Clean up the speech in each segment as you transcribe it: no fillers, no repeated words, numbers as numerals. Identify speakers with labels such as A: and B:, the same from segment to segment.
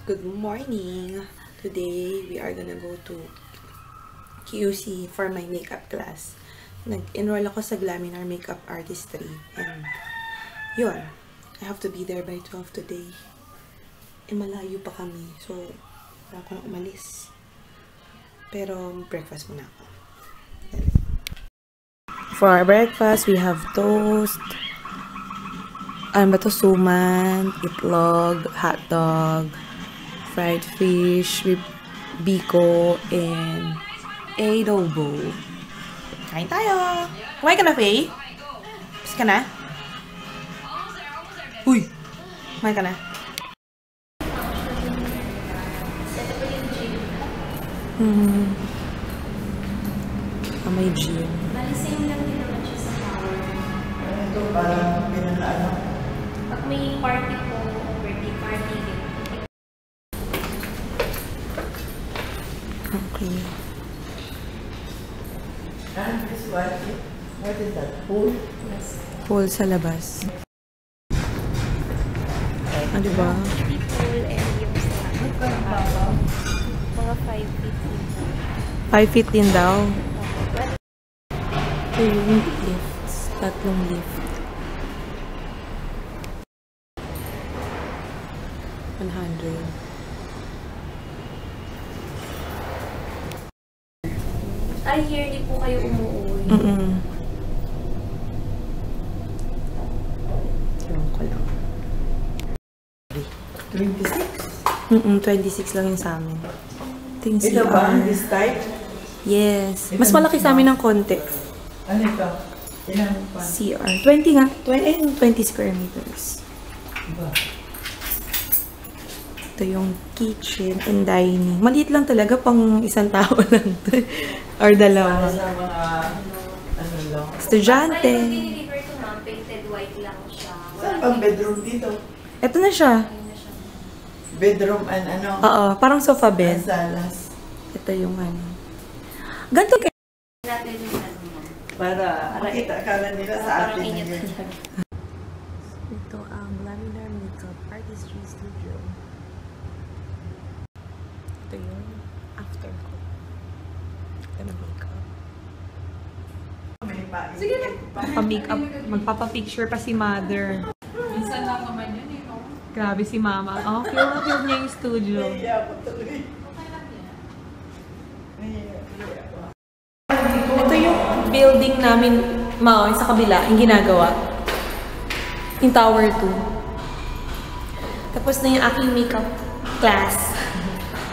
A: Good morning! Today, we are gonna go to QC for my makeup class. Nag-enroll ako sa Glaminar Makeup Artistry. And, yun. I have to be there by 12 today. Malayo pa kami. So, wala akong umalis. Pero, breakfast muna ako. For our breakfast, we have toast. Ano ba to? Suman, itlog, hotdog, fried fish with biko, and adobo. Kain tayo! Kumain ka na, Faye? Pis ka na? Uy! Kumain ka na? May gym.
B: Balising lang din naman siya sa power.
C: Ito parang pinalaano.
B: Pag may party po, birthday party din.
A: Okay.
C: And this one, what is that? Pool?
B: Yes.
A: Pool sa labas. Ah, diba?
B: Kiddie pool and yung sa mga 5 feet din.
A: 5 feet din daw. Ito yung lifts. Tatlong lift. 100.
B: Ay, yearly po kayo umuwi.
A: Ewan ko lang.
C: 26?
A: 26 lang yung sa amin. Things
C: Ito ba? This type?
A: Yes. Mas malaki sa amin ng konti.
C: Ano ito? Ilan pa?
A: CR. 20 nga. 20 square meters.
C: Diba?
A: Ito yung kitchen and dining. Maliit lang talaga, pang isang tao lang to. Or dalawa.
C: Sa mga, ano lang.
A: Estudyante.
B: Ay, pag diniliver ko ma'am, painted white lang siya.
C: Saan bang bedroom dito?
A: Ito na siya.
B: Ayun na siya.
C: Bedroom and ano?
A: Oo, parang sofa bed.
C: Salas.
A: Ito yung ano. Ganito kayo.
B: Natin yung ano ma'am.
C: Para makita akala nila sa
B: Parang
C: atin.
B: init na
C: yun.
B: siya.
A: Ito ang Glaminar Makeup Artistry Studio. Ito yung after ko. Ito na makeup.
C: May pa.
A: Sige na. Pa-makeup. Magpapapicture pa si mother.
D: Minsan lang naman yun, eh, no?
A: Grabe si mama. Oh, feel na feel niya yung studio.
C: Naiya ako tuloy.
D: Okay lang yan.
C: Naiya ako.
A: Ito yung building namin, sa kabila, yung ginagawa. Yung Tower 2. Tapos na yung aking makeup class.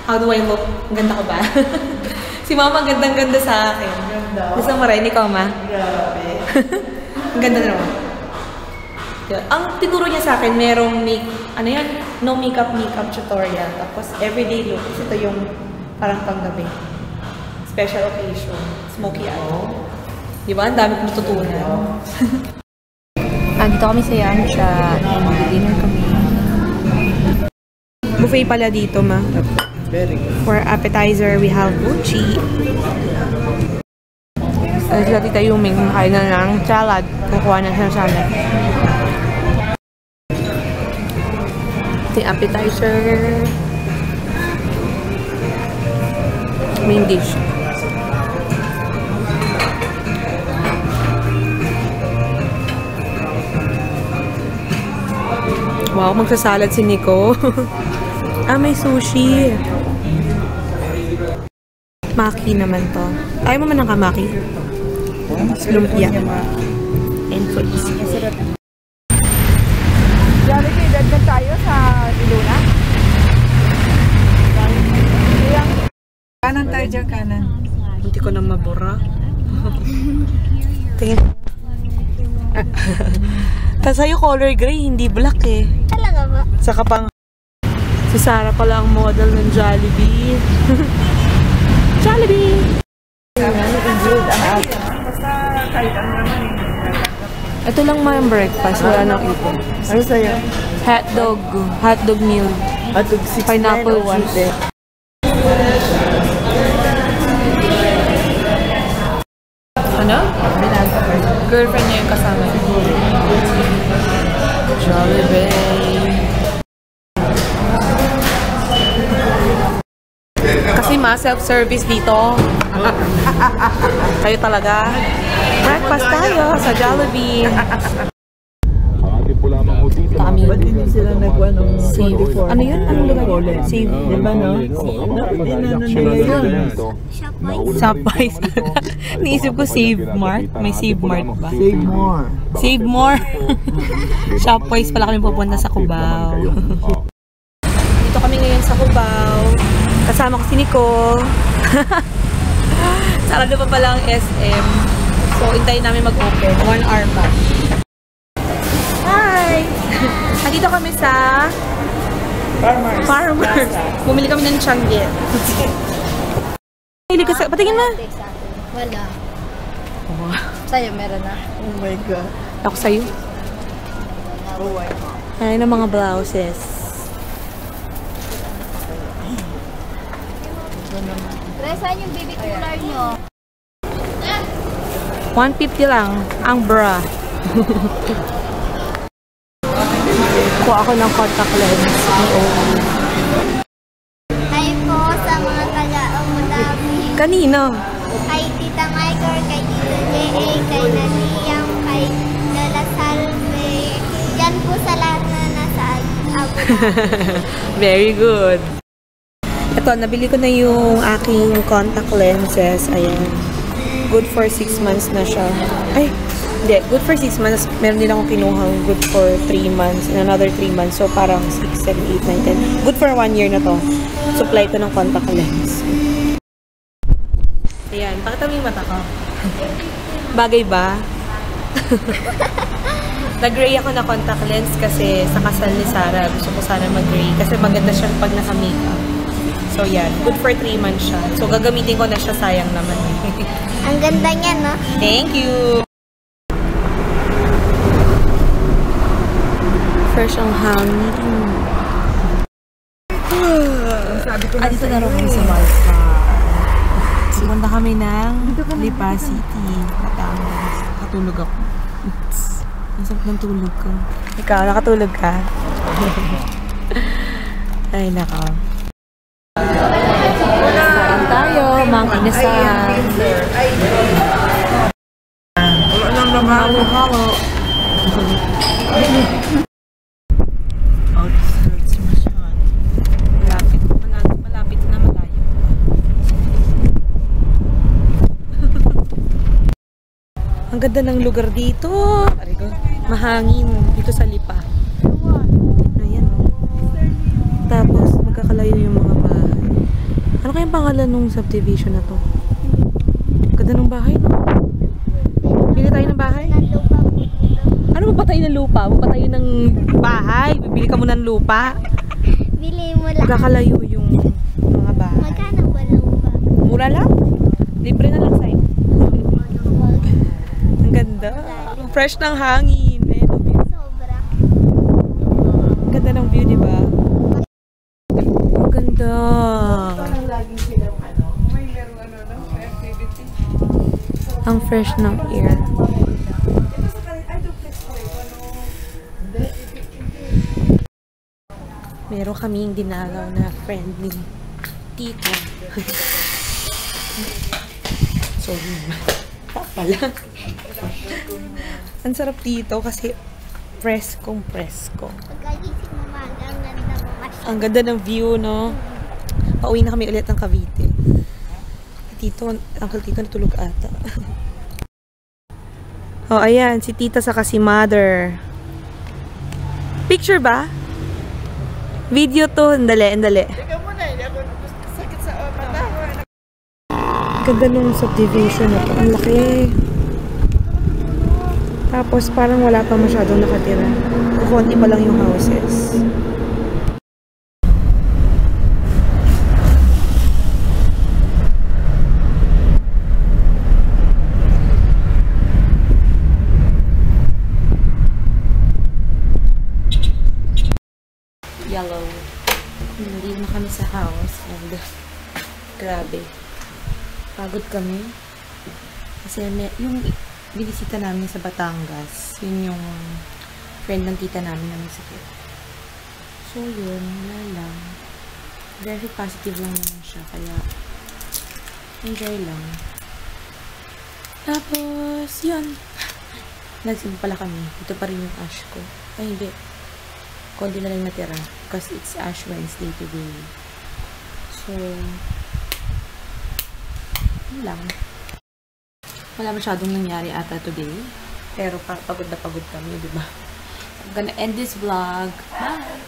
A: How do I look? Ang ganda ko ba? Si mama, gandang-ganda sa akin.
C: Ganda.
A: Gusto mo rin, ikaw ma?
C: Grabe.
A: Ang ganda na naman. Yun. Ang tinuro niya sa akin, merong no makeup tutorial. Tapos everyday look. Ito yung parang panggabi. Special occasion. Smoky eye. Diba? Ang dami kong natutunan. Dito kami sa Yancha. And dinner kami. Buffet pala dito, ma.
C: Very good.
A: For appetizer, we have buchi. Sila Tita Yuming, kain na ng salad. Kukuha na siya ng salad. Ito yung appetizer. Main dish. Wow, magsasalad si Nico. May sushi. Maki naman to. Ayaw mo man ng kamaki? Lumpia. And fruits.
D: Grabe kayo, dadgan tayo sa Iluna. Kanan tayo dyan, kanan.
A: Hindi ko na mabura. Tingin. Tapos sa'yo color gray, hindi black eh.
B: Talaga ba?
A: Saka pang... Si Sarah pala ang model ng Jollibee. Jollibee!
C: Basta kahit ano naman eh.
A: Ito lang mga breakfast. Wala nang ito.
C: Ano sa'yo?
A: Hotdog. Hotdog meal.
C: Atog 6
A: Pineapple juice. Ano? Girlfriend niya yung kasama niya. Jollibee. Maxima, self-service dito. Kayo talaga. Breakfast tayo sa Jollibee. Kami.
C: Ba't hindi sila nagwa ng 44?
A: Ano yun? Anong lugar yun?
C: Save. Di ba no? Nila yun.
A: Shopwise. Naisip ko Save Mart. May Save Mart ba?
C: Save more.
A: Save more. Shopwise pala kami pupunta sa Cubao. Dito kami ngayon sa Cubao. Kasama ko si Nicole. Sarado pa pala ang SM. So, hintayin namin mag-open. 1 hour pa. Hi! Nandito kami sa Farmers. Bumili kami ng Changgit. Patingin mo.
B: Wala. Sa'yo, meron na.
C: Oh my God.
A: Ako sa'yo. Ay, ng mga blouses.
B: Pre, saan yung baby cooler nyo?
A: 150 lang ang bra. Kuha ako ng contact lens.
B: Hi po sa mga taga-Abu Dhabi.
A: Kanino?
B: Kay Tita Michael, kay Tita J.A., kay Naniyang, kay Lola Salve. Yan po sa lahat na nasa Abu Dhabi.
A: Very good. Ito, nabili ko na yung aking contact lenses. Ayan. Good for 6 months na siya. Ay, hindi. Good for 6 months. Meron din akong kinuhang good for 3 months and another 3 months. So, parang 6, 7, 8, 9, 10. Good for 1 year na to. Supply to ng contact lens. Ayan. Pakita mo yung mata ko. Bagay ba? Nag-gray ako na contact lens kasi sa kasal ni Sarah. Gusto ko sana mag-gray kasi maganda siya pag naka-makeup. So, yan. Good for 3 months siya. So, gagamitin ko na siya. Sayang naman.
B: Ang ganda niya, no?
A: Thank you! Fresh ang hangin. Dito na rin kami sa Malta. Pumunta kami ng Lipa City, Batangas. Nakatulog ako. Ang sarap ng tulog ko. Ikaw, nakatulog ka? Ay, nako. Saan tayo? Mang Inasal.
C: Wala nang naman.
A: Halo.
C: Outskirts masyad.
A: Malapit na malayo. Ang ganda ng lugar dito. Mahangin dito sa Lipa. Ayan o. Tapos magkakalayo yung mga bahay. Ano kayang pangalan ng subdivision na to? Ganda ng bahay, no? Bili tayo ng bahay? Ano magpatayo ng lupa? Magpatayo ng bahay? Bibili ka mo ng lupa?
B: Bili mo lang.
A: Magkakalayo yung mga bahay.
B: Magkano ba lupa?
A: Mura lang? Libre na lang sa'yo. Ang ganda. Ang fresh ng hangin. Ayan ang view.
B: Sobra.
A: Ang ganda ng view, di ba? Ang ganda. Ang fresh ng air. Meron kaming dinalaw na friend ni Tito. Sorry naman. Pala. Ang sarap dito kasi preskong presko.
B: Pagkagising mo maaga, ang ganda mo kasi.
A: Ang ganda ng view, no? Pauwi na kami ulit ng Cavite. Tito, Uncle Tito natulog ata. Oh, ayan. Si Tita saka si Mother. Picture ba? Video to. Andali, andali.
C: Teka muna, hindi ako sakit sa mata.
A: Ganda nung subdivision na to. Ang laki. Tapos parang wala pa masyadong nakatira. Konti pa lang yung houses. Yellow. Hindi na kami sa house. And grabe. Pagod kami. Kasi yung binisita namin sa Batangas, yun yung friend ng tita namin na may sakit. So yun, wala lang. very positive lang naman siya. Kaya, enjoy lang. Tapos, yun. Nagsimba pala kami. Ito pa rin yung ash ko. Ay, hindi. Konti na lang natira. Because it's Ash Wednesday today. So, yun lang. Wala masyadong nangyari ata today. Pero pagod na pagod kami, diba? I'm gonna end this vlog. Bye!